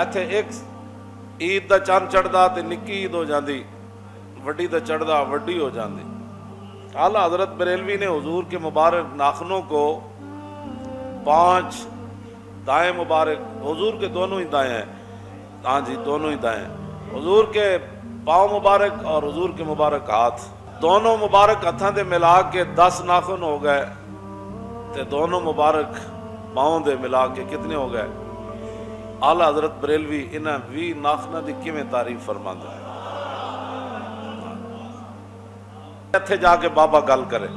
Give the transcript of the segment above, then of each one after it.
ਇੱਥੇ ਇੱਕ ਈਦ ਦਾ ਚੰਨ ਚੜਦਾ ਤੇ ਨਿੱਕੀ ਈਦ ਹੋ ਜਾਂਦੀ, ਵੱਡੀ ਦਾ चढ़दा वड्डी हो जाती। आला हजरत बरेलवी ने हुजूर के मुबारक नाखनों को 5 दाएं मुबारक, हुजूर के दोनों ही दाएं हैं, हाँ जी दोनों ही दाएं, हुजूर के पाँव मुबारक और हुजूर के मुबारक हाथ, दोनों मुबारक हथां दे मिला के 10 नाखन हो गए, ते दोनों मुबारक पाँव दे मिला के कितने हो गए? आला हजरत बरेलवी इन्हां 20 नाखनां दी किवें तारीफ फरमांदा है। ਇੱਥੇ ਜਾ ਕੇ ਬਾਬਾ ਗੱਲ ਕਰੇ,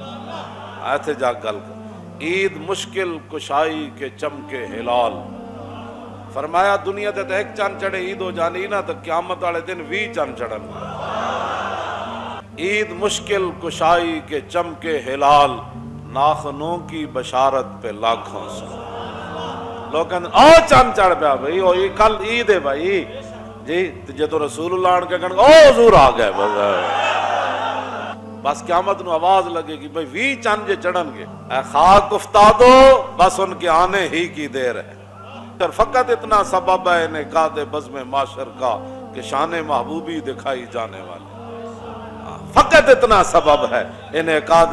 ਇੱਥੇ ਜਾ ਕੇ ਗੱਲ ਕਰ। ईद मुश्किल कुशाई के चमके हिलाल, फरमाया दुनिया ते एक चंद चढ़े ईद हो जानी ना तो क़यामत वाले दिन 20 चंद चढ़न। ईद मुश्किल कुशाई के चमके हिलाल, नाखनों की बशारत पे लाखों से लोग कहते ओ चंद चढ़ पाया भाई, ओ ये कल ईद है भाई जी, जो तो रसूलुल्लाह आन के कहने ओ हुजूर आ गए, बस क़यामत नूं आवाज लगेगी भाई 20 चंद जे चढ़नगे, ऐ खाक उफ्तादो बस उनके आने ही की देर है। फकत इतना सबब है इनेकाद बज़्म माशर का कि शान महबूबी दिखाई जाने वाले, फकत इतना सबब है इनेकाद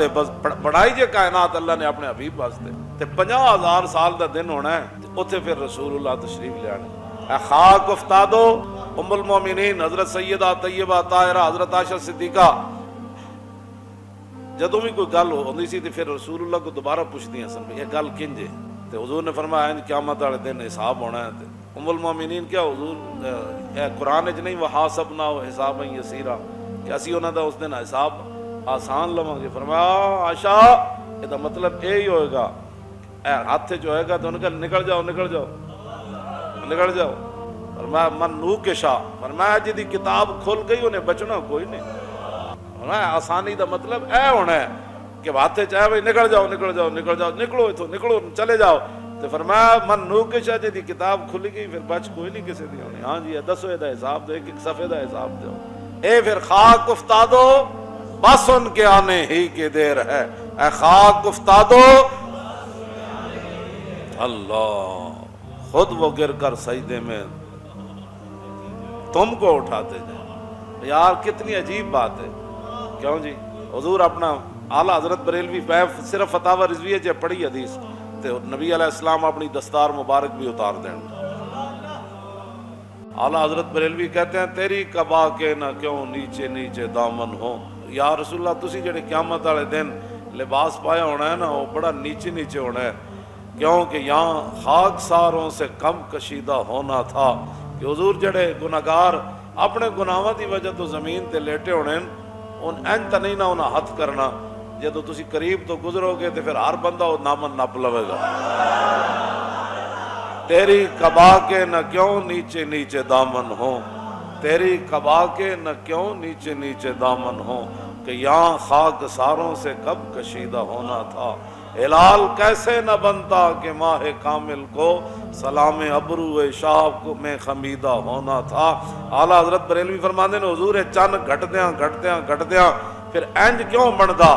बढ़ाई जे कायनात अल्लाह ने अपने हबीब वास्ते, ते 50,000 साल का दिन होना है, उत्थे फिर रसूलुल्लाह तशरीफ ले आने। ऐ खाक उफ्तादो उम्मुल मोमिनीन हजरत सैयदा तैयबा ताहिरा हजरत आयशा सिद्दीका जदों भी कोई गल होंदी सी ते फिर रसूलुल्लाह को दोबारा पुछदियां सन ये गल किंज है, ते हुजूर ने फरमाया क़यामत वाले दिन हिसाब होना है। उम्मुल मोमिनीन क्या हुजूर कुरान च नहीं वहासबना हिसाब यसीरा कि असी उन्हां दा उस दिन हिसाब आसान लवांगे? फरमाया आशा ਇਹਦਾ मतलब यही होएगा, हाथ च होएगा तो उन्हें निकल जाओ निकल जाओ निकल जाओ। फरमाया मन नू के शाह, फरमाया जिहदी किताब खुल गई उन्हें बचना कोई नहीं। आसानी का मतलब ऐ होना है कि हाथ चाहे भाई निकल जाओ निकल जाओ निकल जाओ, निकलो इथों निकलो चले जाओ। तो फरमाया मन नू के शाह जी किताब खुल गई फिर बच कोई नहीं किसी दी होनी। हाँ जी दसो एदा हिसाब दो, एक सफे का हिसाब दो। ए फिर खाक उफ्तादो बस उनके आने ही की देर है, ए खाक उफ्तादो अल्लाह खुद वो गिर कर सजदे में तुमको उठाते जाए। यार कितनी अजीब बात है, क्यों जी? हुजूर अपना आला हजरत बरेलवी सिर्फ फतावा रिजविया च पढ़ी हदीस ते नबी अलैहिस्सलाम अपनी दस्तार मुबारक भी उतार दें। आला हजरत बरेलवी कहते हैं तेरी कबा के ना क्यों नीचे नीचे दामन हो, या रसूलुल्लाह तुसी जेड़े क़यामत वाले दिन लिबास पाया होना है ना वो बड़ा नीचे नीचे होना है, क्योंकि यहाँ खाकसारों से कम कशीदा होना था कि हुजूर जेड़े गुनाहगार अपने गुनाहों की वजह तो जमीन ते लेटे होने उन इंज तो नहीं ना उन्हें हथ करना, जो तुसी करीब तो गुजरोगे तो फिर हर बंदा वो नामन नप लवेगा। तेरी कबा के न क्यों नीचे नीचे दामन हो, तेरी कबा के न क्यों नीचे नीचे दामन हो, कि यहाँ खाक सारों से कब कशीदा होना था। हिलाल कैसे न बनता कि माह कामिल को सलाम अबरू शाह को में खमीदा होना था। आला हजरत बरेलवी फरमाते ने हुजूर चन्न घटद्या फिर इंज क्यों बनता।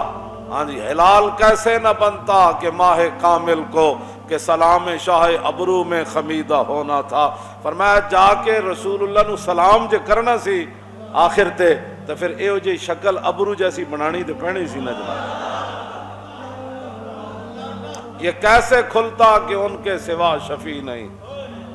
हाँ जी हिलाल कैसे न बनता कि माह कामिल को कि सलाम शाह अबरू में खमीदा होना था। फरमाया जाके रसूलुल्लाह नू सलाम जे करना सी आखिर ते तो फिर एहो जी शक्ल अबरू जैसी बनानी तो पैनी सी ना जनाब। ये कैसे खुलता कि उनके सिवा शफी नहीं,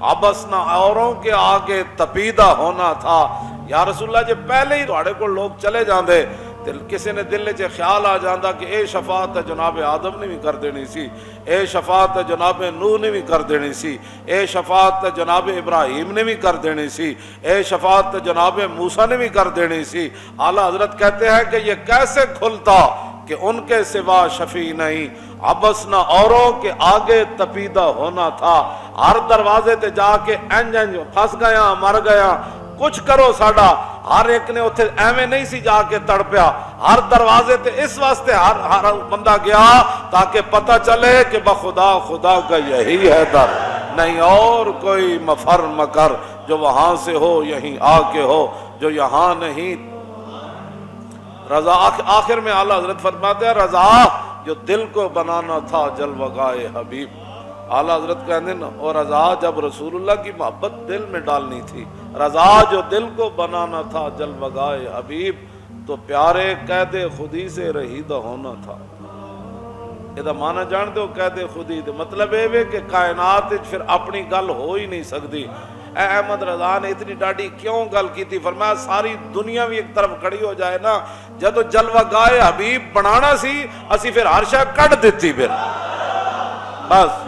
अबस ना औरों के आगे तपीदा होना था। या रसूलुल्लाह जे पहले ही तुहाडे कोल लोग चले जांदे ते किसी ने दिल च ख्याल आ जाता कि ए शफात जनाब आदम ने भी कर देनी सी, ए शफात जनाब नूह ने भी कर देनी सी, ए शफात जनाब इब्राहिम ने भी कर देनी सी, ए शफात जनाब मूसा ने भी कर देनी सी। आला हजरत कहते हैं कि ये कैसे खुलता कि उनके सिवा शफी नहीं, अबस न औरों के आगे तपीदा होना था। हर दरवाजे ते जाके इंज इंज फस गया मर गया कुछ करो साडा, हर एक ने उत्थे एवें नहीं सी जाके तड़पया। हर दरवाजे ते इस वास्ते हर बंदा गया ताकि पता चले कि बखुदा खुदा का यही है दर, नहीं और कोई मफर मकर, जो वहां से हो यहीं आके हो, जो यहाँ नहीं रजा। आखिर में आला हजरत फरमाते हैं रजा जो दिल को बनाना था जलवगाए हबीब, आला हजरत कहते हैं और रजा जब रसूलुल्लाह की मोहब्बत दिल में डालनी थी, रजा जो दिल को बनाना था जलवगाए हबीब, तो प्यारे कैदे खुदी से रहीदा होना था। ਇਹਦਾ ਮਾਨਾ ਜਾਣਦੇ ਹੋ कैदे खुदी ਦੇ मतलब ਇਹ ਵੇ ਕਿ ਕਾਇਨਾਤ ਵਿੱਚ ਫਿਰ ਆਪਣੀ ਗੱਲ ਹੋ ਹੀ ਨਹੀਂ ਸਕਦੀ। अहमद रजा ने इतनी डाढ़ी क्यों गल की थी? फरमाया सारी दुनिया भी एक तरफ खड़ी हो जाए ना, जब जलवा गाए हबीब बनाना सी असी फिर हर शय कट देती, फिर बस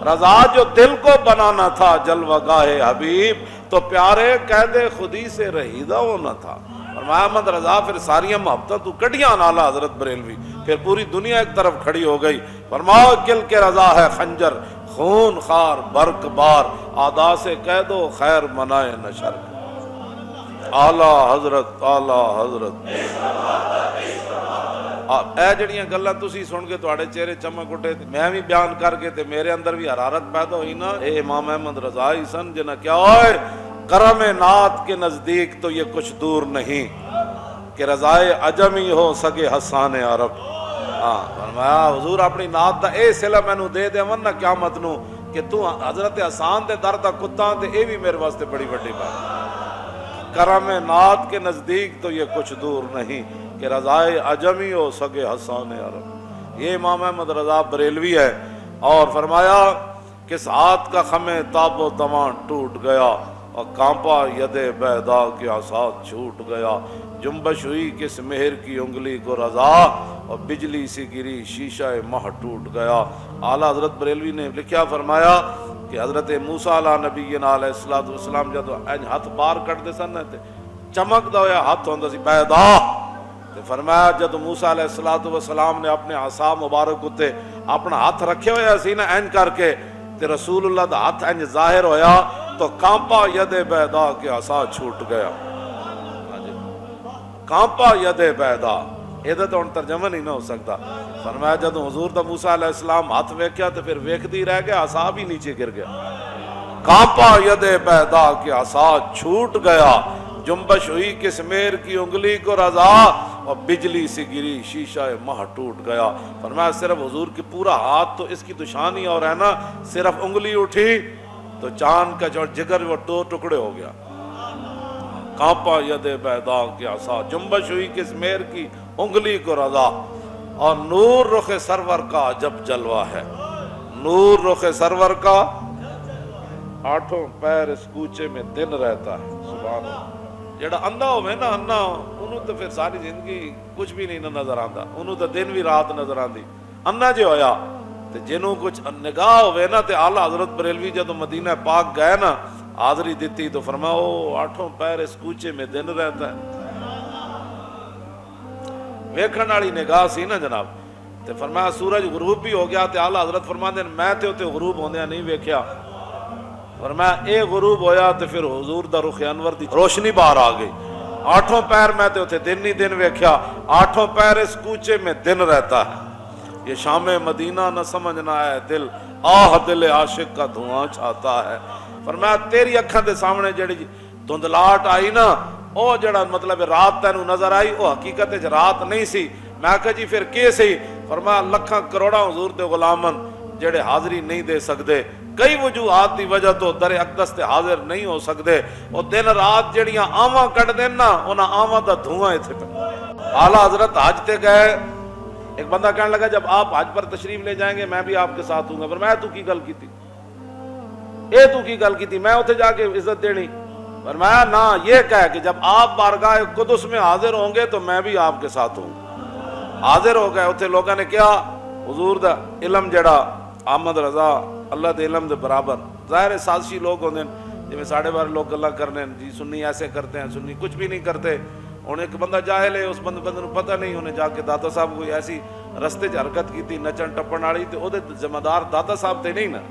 रजा जो दिल को बनाना था जलवा गाए हबीब, तो प्यारे कहदे खुदी से रहीदा होना था। और अहमद रजा फिर सारिया मोहब्बत तू कटिया नाला हजरत बरेलवी, फिर पूरी दुनिया एक तरफ खड़ी हो गई। फरमाओ किल के रजा है खंजर खून खार बर्क बार, आदा से कह दो खैर मनाए नशर। आला हजरत आला हजरत ਇਹ ਜਿਹੜੀਆਂ ਗੱਲਾਂ ਤੁਸੀਂ ਸੁਣ ਕੇ ਤੁਹਾਡੇ ਚਿਹਰੇ ਚਮਕ ਉੱਠੇ, ਮੈਂ ਵੀ ਬਿਆਨ ਕਰਕੇ ਤੇ ਮੇਰੇ ਅੰਦਰ ਵੀ ਹਰਾਰਤ ਪੈਦਾ ਹੋਈ ਨਾ। ਇਹ ਇਮਾਮ ਅਹਿਮਦ ਰਜ਼ਾ ਹੀ ਸਨ ਜਿਨ੍ਹਾਂ ਕਿਹਾ ਓਏ करम नात के नजदीक तो ये कुछ दूर नहीं कि रजाए अजमी हो सके हसान अरब। हाँ फरमाया हुजूर अपनी नात दा ए सिला मैनू दे देवन ना क़यामत नू कि तू हजरत हसान दे दर दा कुत्ता ते ए भी मेरे वास्ते बड़ी वड्डी बात। करम नात के नजदीक तो ये कुछ दूर नहीं कि रजाए अजमी हो सके हसान अरब। ये इमाम अहमद रजा बरेलवी है। और फरमाया किस हाथ का खमे ताबो तवान टूट गया और कांपा यदे बैदा के आसाद छूट गया, जुम्बश हुई किस मेहर की उंगली को रजा और बिजली सी गिरी शीशा मह टूट गया। आला हजरत बरेलवी ने लिखा फरमाया कि हजरत मूसा अला नबी अलैहिस्सलाम जब हथ बाहर कटते सन ते चमकदा होया हथ होंदा सी बैदा, ते फरमाया जब मूसा अलैहिस्सलाम ने अपने आसा मुबारक उत्ते अपना हथ रखे होया सी ना इंज करके, ते रसूलुल्लाह दा हथ इंज जाहिर होया तो कांपा यदे बैदा के आसा छूट गया। कांपा यदे बैदा ਇਹਦਾ ਤਾਂ ਹੁਣ ਤਰਜਮਾ ਨਹੀਂ ਨਾ ਹੋ ਸਕਦਾ। ਫਰਮਾਇਆ ਜਦੋਂ ਹਜ਼ੂਰ ਦਾ मूसा अलैहिस्सलाम हथ वेख्या तो फिर वेखदी रह गया, आसा भी नीचे गिर गया। कांपा यदे बैदा के आसा छूट गया, जुम्बश हुई किस मेर की उंगली को रजा और बिजली से गिरी शीशा मह टूट गया। फरमाया सिर्फ हुजूर की पूरा हाथ तो इसकी दुशानी और है ना, सिर्फ उंगली उठी तो चांद का जो जिगर वो दो टुकड़े हो गया। कांपा यदे बैदा के आसा जुम्बश हुई किस मेर की उंगली को रजा और नूर रुख सरवर का जब जलवा है। नूर रुख सरवर का आठों पैर इस कूचे में दिन रहता है। सुभान अल्लाह। जेड़ा अंधा होवे ना अन्ना उन्हों तो फिर सारी जिंदगी कुछ भी नहीं नजर आता, उन्हों तो दिन भी रात नजर आती। अन्ना जो होया ते जिन्हों कुछ निगाह होवे ना, ते आला हजरत बरेलवी जब मदीना पाक गए ना हाजरी दी तो फरमाया ओ आठों पैर इस कूचे में दिन रहता है। वेखण वाली निगाह सी ना जनाब। ते फरमाया सूरज गुरूब भी हो गया, ते आला हजरत फरमाते मैं ते उते गुरूब होंदिया नहीं वेख्या। फरमाया ए गुरूब होया तो फिर हुजूर दा रुख अनवर दी रोशनी बाहर आ गई। आठों पैर मैं ते उते दिन ही दिन वेख्या, आठों पैर इस कूचे में दिन रहता है। ये शाम मदीना न समझना है दिल, आह दिल आशिक का धुआं छाता है। फरमाया तेरी अखां दे सामने जेड़ी धुंधलाहट आई ना, ओ जड़ा मतलब रात तैनू नजर आई वो हकीकत च रात नहीं सी। मैं कहा जी फिर के सी? फरमाया लखां करोड़ा हुजूर दे गुलामन जेड़े हाजरी नहीं दे सकते, कई वजूहात की वजह तो दर अकदस ते हाजिर नहीं हो सकते। और दिन रात जड़ियां आवां कट देन ना, उन्हां आवां दा धुआं इत्थे पे। आला हजरत हज ते गए, एक बंदा कहने लगा जब आप हज पर तशरीफ ले जाएंगे मैं भी आपके साथ हूंगा। पर मैं तू की गल की थी, ए तू की गल की थी, मैं उथे जाके इज्जत देनी। पर मैं ना ये कह कि जब आप बारगाह कुदस में हाजिर होंगे तो मैं भी आपके साथ हूँ। हाजिर हो गए, उथे लोगों ने क्या हुजूर दा इलम जड़ा अहमद रजा अल्लाह दे इलम दे बराबर। जाहिर है साजिशी लोग होंगे जिवें साढ़े बारे लोग गल्लां करने जी सुन्नी ऐसे करते हैं, सुन्नी कुछ भी नहीं करते। उन्हें एक बंदा जाहिल है, उस बंदे को पता नहीं, उन्हें जाके दाता साहब कोई ऐसी रस्ते च हरकत की नचन टप्पन वाली, तो ओदे जिम्मेदार दाता साहब थे नहीं ना।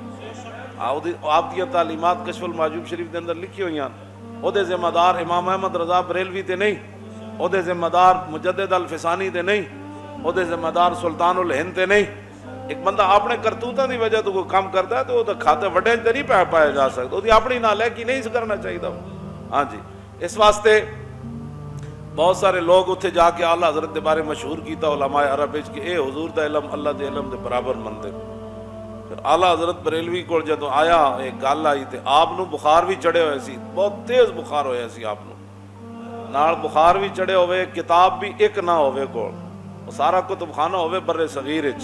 आप दी तालीमात कशफुल माजूब शरीफ के अंदर लिखी हुई, ओदे जिम्मेदार इमाम अहमद रजा बरेलवी ते नहीं, ओदे जिम्मेदार मुजद्दिद अल फिसानी ते नहीं, ओदे जिम्मेदार सुल्तानुल हिंद ते नहीं। एक बंदा अपने करतूतां की वजह तो कोई काम करता है तो वो खाते वड्डे च नहीं पाया जा सकता, उसकी अपनी नालैकी नहीं करना चाहिए। हाँ जी, इस वास्ते बहुत सारे लोग उत्थे जाके आला हजरत के बारे मशहूर किया उलमाए अरब कि ए हुजूर दा इलम अल्लाह दे इलम दे बराबर मनदे। फिर आला हजरत बरेलवी को जदों आया एक गल आई तो आप नूं बुखार भी चढ़े हुए सी, बहुत तेज बुखार होया सी आप नूं, नाल बुखार भी चढ़े होवे, किताब भी एक ना होवे कोल, वो सारा कुतुबखाना होवे बर्रे सगीर विच,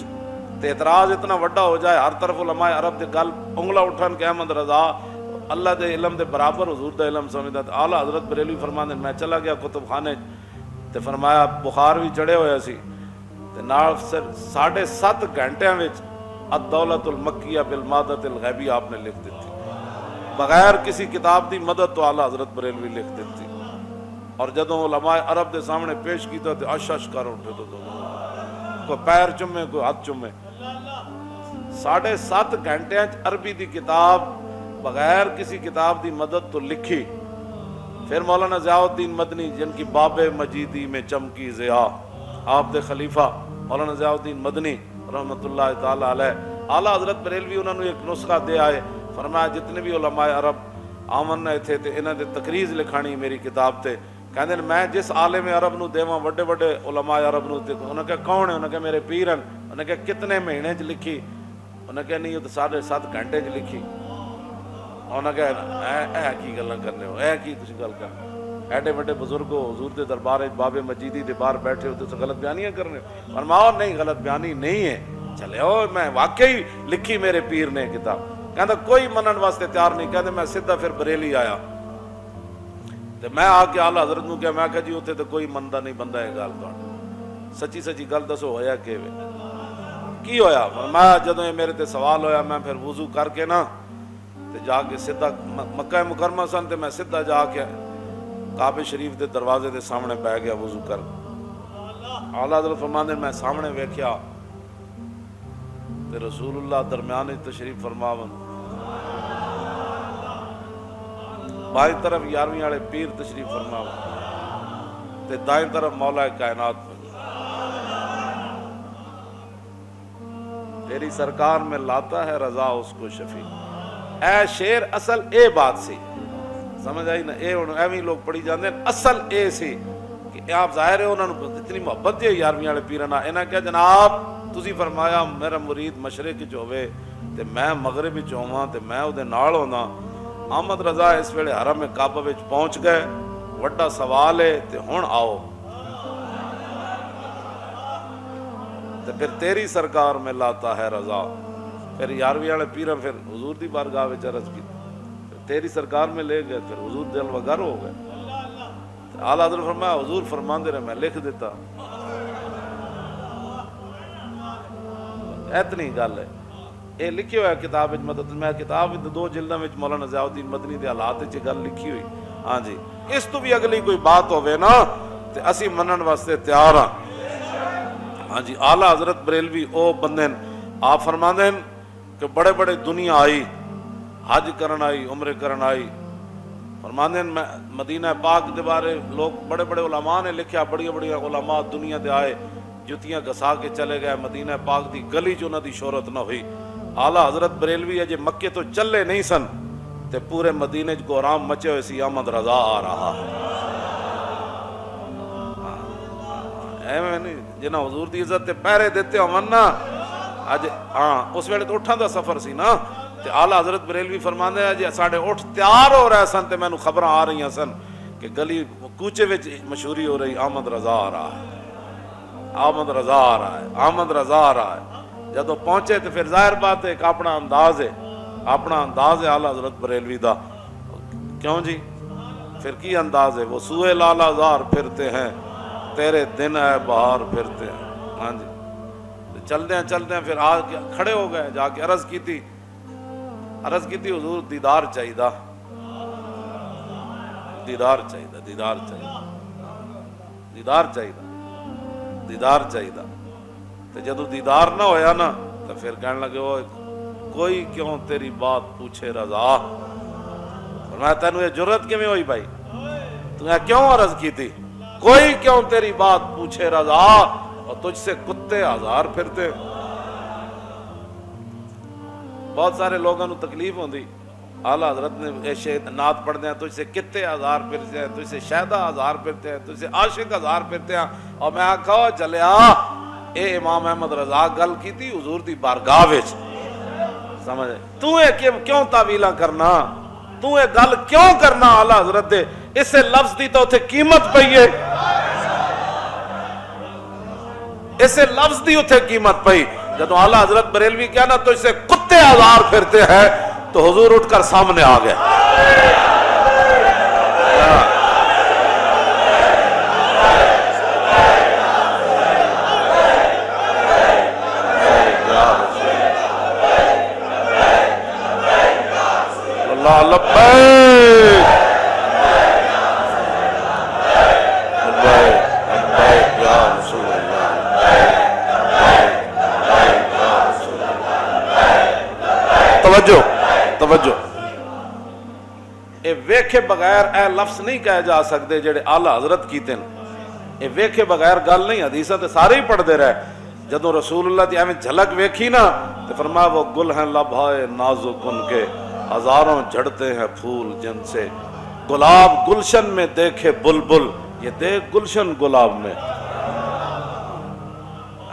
ते इतराज इतना वड्डा हो जाए हर तरफ उलमा अरब दे गल उंगला उठन कि अहमद रजा अल्लाह दे इलम दे बराबर हुजूर दा इलम समझदा। आला हजरत बरेलवी फरमांदे मैं चला गया कुतुबखाने ते फरमाया बुखार भी चढ़े होया सी ते नाल 7.5 घंटियां विच अद-दौलतुल मक्किया बिल मादतिल गैबी आपने लिख दी थी, बगैर किसी किताब की मदद तो आला हजरत बरेलवी लिख दी थी। और जदों उलमा अरब के सामने पेश किया तो अश कर उठे, तो कोई पैर चुमे कोई हाथ चुमे। 7.5 घंटे अरबी की किताब बगैर किसी किताब की मदद तो लिखी। फिर मौलाना ज़ियाउद्दीन मदनी जिनकी बाबे मजीदी में चमकी ज़िया, आप दे खलीफा मौलाना ज़ियाउद्दीन मदनी रहमतुल्लाह ताला अलैह, आला हजरत बरेलवी उन्होंने एक नुस्खा दे आए, फरमाया जितने भी उलमा अरब आमन थे तो इन्होंने तकरीज लिखानी मेरी किताब से, कहते मैं जिस आलिम अरब नूं देवां वड्डे वड्डे उलमा अरब नूं, उन्हें कहा कौन है, उन्हें कहा मेरे पीर हैं, उन्हें कहा कितने महीने च लिखी, उन्हें कहा नहीं ये तो 7.5 घंटे च लिखी। उन्हें कहा ऐ की गल्लां करने हो, ऐ की तुसीं गल कर, एडे वड्डे बुजुर्ग हो हुजूर दे दरबार बाबे मजीदी दे बाहर बैठे हो तो गलत बयानियां करने हो। फरमाओ नहीं गलत बयानी नहीं है, चले ओ मैं वाकई लिखी मेरे पीर ने किताब। कहता कोई मनन वास्ते तैयार नहीं, कहते मैं सीधा फिर बरेली आया ते मैं आके आला हजरत नूं कहा, मैं कहा जी उत्थे तो कोई मनदा नहीं बंदा है गल, तुहाडी सच्ची सच्ची गल दसो होया किवें की होया। मैं जदों ये मेरे ते सवाल होया मैं फिर वुजू करके ना ते जाके सीधा मक्का मुकरमा सन ते मैं सीधा जाके काबे शरीफ के दरवाजे के सामने बह गया वुजू कर। आला हज़रत फरमाते मैं सामने वेख्या ते रसूलुल्लाह दरम्यान तशरीफ फरमावन, बाई तरफ 11वीं वाले पीर तशरीफ फरमावन ते दाएं तरफ मौला कायनात। तेरी सरकार में लाता है रजा उसको शफी। ऐ शेर असल ए बात सी, समझ आई ना, ये हुण एवं लोग पढ़ी जाते हैं, असल ए सी कि आप जाहिर है उन्होंने इतनी मुहब्बत है 11वीं वाले पीर नाल। इन्हें क्या जनाब तुसी फरमाया मेरा मुरीद मशरक च होवे ते मैं मगरब च होवां ते मैं उहदे नाल होंदा। अहमद रजा इस वेले हरम काबा विच पहुंच गए, वड्डा सवाल है ते हुण आओ ते फिर तेरी सरकार में लाता है रजा। फिर 11वीं वाले पीर फिर हुजूर दी बारगाह विच अर्ज की, तेरी सरकार में ले गए, फिर हुजूर दिल वगर हो गए। आला हज़रत फरमाया हुजूर फरमांदे रहे मैं लिख देता, इतनी गल है। ये लिखी हुआ किताब में, मतलब मैं किताब 2 जिल्दां में मौलाना ज़ियाउद्दीन मदनी के हालात च गल लिखी हुई। हाँ जी, इस तो भी अगली कोई बात होवे ना ते असी मनन वास्ते तैयार हाँ। हाँ जी, आला हज़रत बरेलवी ओ बंदे आप फरमांदे कि बड़े बड़े दुनिया आई, हज करन आई, उम्रे करन आई। फरमांदे मैं मदीना पाक के बारे लोग बड़े बड़े उलमा ने लिखा, बड़ी बड़ी उलमा दुनिया दे आए, जुतियां घसा के चले गए, मदीना पाक की गली च उन्हों की शोहरत न हुई। आला हजरत बरेलवी अजे मक्के तो चले नहीं सन ते पूरे मदीने च कोहराम मचे हुए सी, अहमद रजा आ रहा है। एवं नहीं जिन्हें हुजूर की इज्जत पहरे देते हो ना अज, हाँ उस वेले तो उठां दा सफर सी ना, ते आला हजरत बरेलवी फरमांदे अजे साडे उठ तैयार हो रहे सन ते मैनू खबर आ रही सन कि गली कूचे विच मशहूरी हो रही, अहमद रजा आ रहा है, अहमद रजा आ रहा है, अहमद रजा आ रहा है। जदों पहुंचे तो फिर जाहिर बात है एक अपना अंदाज है, अपना अंदाज है आला हजरत बरेलवी दा। क्यों जी, फिर की अंदाज है, वो सूए लाला जार फिरते हैं तेरे दिन है बहार फिरते हैं। हाँ जी, चलते हैं फिर आ खड़े हो गए, जाके अर्ज की थी हुजूर दीदार चाहिए, दीदार चाहिए, दीदार चाहिए, दीदार चाहिए, दीदार चाहिए। तो जदों दीदार ना होया ना तो फिर कहने लगे वो कोई क्यों तेरी बात पूछे रजा। मैं तेनू ये जुर्रत किवें होई भाई, तूने क्यों अर्ज की थी, कोई क्यों तेरी बात पूछे रजा, और तुझसे कुत्ते हजार फिरते। बहुत सारे लोगों को तकलीफ होती, आला हजरत ने शेर नात पढ़ते हैं तुझसे कित्ते हजार फिरते हैं, तुझसे शहदा हजार फिरते हैं, तुझसे आशिक हजार फिरते हैं। और मैं आखा चलिया ए इमाम अहमद रजा गल की थी हुजूर दी बारगाह विच, سمجھ تو کیوں تعویلاں کرنا، تو گل کیوں کرنا آلہ حضرت دے اسے لفظ دی تو اتھے قیمت پئی ہے، اسے لفظ دی اتھے قیمت پئی. جدو آلہ حضرت بریلوی کیا نا تو اسے کتے ہزار پھرتے ہیں تو حضور اٹھ کر سامنے آ گیا. اللہ لبیک لبیک یا رسول اللہ. توجہ اے ویکھے بغیر اے لفظ نہیں کہے جا سکتے جڑے آلہ حضرت کیتے ہیں. اے ویکھے بغیر گل نہیں، حدیثاں تے سارے ہی پڑھتے رہے. جدوں رسول اللہ دی ایویں جھلک ویکھی نا تے فرمایا وہ گل ہیں لبھائے نازک ان کے، ہزاروں جھڑتے ہیں پھول جن سے، گلاب گلشن میں دیکھے بلبل، یہ دیکھ گلشن گلاب میں.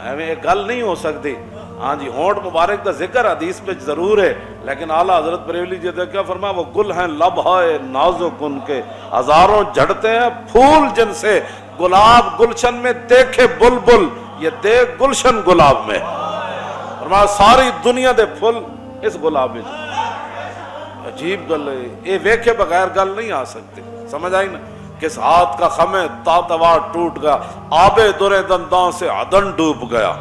ایویں ایک گل نہیں ہو سکتی. ہاں جی ہونٹ مبارک کا ذکر حدیث پہ ضرور ہے، لیکن اعلیٰ حضرت بریلوی جی نے کیا فرمایا وہ گل ہیں لبھائے نازک ان کے، ہزاروں جھڑتے ہیں پھول جن سے، گلاب گلشن میں دیکھے بلبل، یہ دیکھ گلشن گلاب میں. فرمایا ساری دنیا دے پھول اس گلاب میں. عجیب گل ہے، یہ ویکھے بغیر گل نہیں آ سکتی. سمجھ آئی نا؟ کس ہاتھ کا خمے تاتوا ٹوٹ گیا، آب در دنداں سے عدن ڈوب گیا.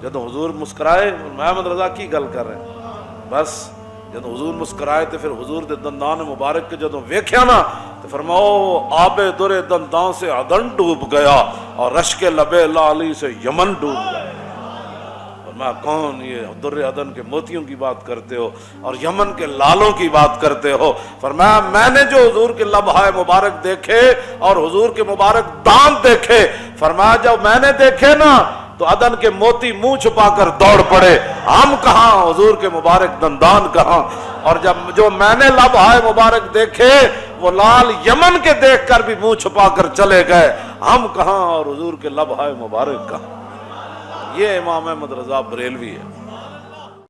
جب حضور مسکرائے، محمد رضا کی گل کر رہے ہیں بس. جب حضور مسکرائے تو پھر حضور دے دندان مبارک کے جدوں ویکھیا نا تو فرماؤ آب در دنداں سے عدن ڈوب گیا اور رشک لبے لالی سے یمن ڈوب گیا. میں کون یہ در عدن کے موتیوں کی بات کرتے ہو اور یمن کے لالوں کی بات کرتے ہو؟ فرمایا میں نے جو حضور کے لبہائے مبارک دیکھے اور حضور کے مبارک دانت دیکھے، فرمایا جب میں نے دیکھے نا تو عدن کے موتی منہ چھپا کر دوڑ پڑے، ہم کہاں حضور کے مبارک دندان کہاں. اور جب جو میں نے لبہائے مبارک دیکھے وہ لال یمن کے دیکھ کر بھی منہ چھپا کر چلے گئے، ہم کہاں اور حضور کے لبہائے مبارک کہاں. یہ امام احمد رضا بریلوی ہے.